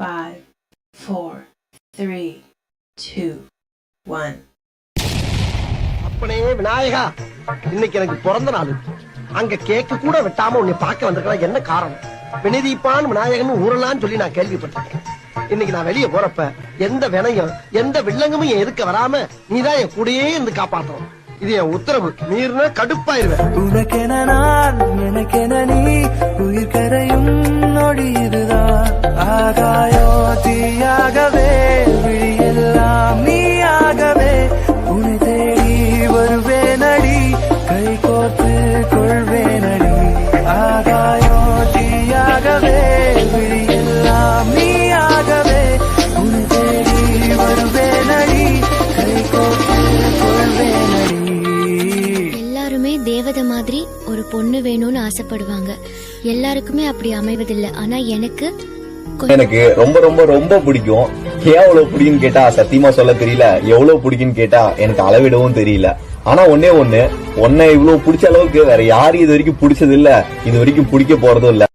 5, 4, 3, 2, 1. அப்பனே விநாயகா, இன்னைக்கு எனக்கு பிறந்த நாள். அங்க கேக்கு கூட வெட்டாம உன்னை பார்க்க வந்திருக்கலாம். என்ன காரணம்? வினதீப்பான் விநாயகன் ஊரலான்னு சொல்லி நான் கேள்விப்பட்டிருக்கேன். இன்னைக்கு நான் வெளியே போறப்ப எந்த வினையும் எந்த வில்லங்கமும் என் எதுக்க வராம நீதான் என் கூடயே இருந்து காப்பாற்றணும். இது என் உத்தரவு. மீறின கடுப்பாயிருவேன். உனக்கென நான் எனக்கென நீ உயிர் கரையும் நொடி இதுதான். ஆகாயோ தீயாகவே விழியெல்லாம் நீயாகவே உன்னை தேடி வருவேனடி, கை கோர்த்து கொள்வேனடி. ஆகாயோ தீயாகவே விழியெல்லாம் நீயாகவே உன்னை தேடி வருவேனடி, கை கோர்த்து கொள்வேனடி. எல்லாருமே தேவதை மாதிரி ஒரு பொண்ணு வேணும்னு ஆசைப்படுவாங்க. எல்லாருக்குமே அப்படி அமைவதில்லை. ஆனா எனக்கு ரொம்ப ரொம்ப ரொம்ப பிடிக்கும். ஏன் அவ்வளவு பிடிக்குன்னு கேட்டா சத்தியமா சொல்ல தெரியல. எவ்வளவு பிடிக்குன்னு கேட்டா எனக்கு அளவிடவும் தெரியல. ஆனா ஒன்னே ஒண்ணு, உன்னை இவ்வளவு பிடிச்ச அளவுக்கு வேற யாரும் இது வரைக்கும் பிடிச்சது இல்ல, இது வரைக்கும் பிடிக்க போறதும் இல்ல.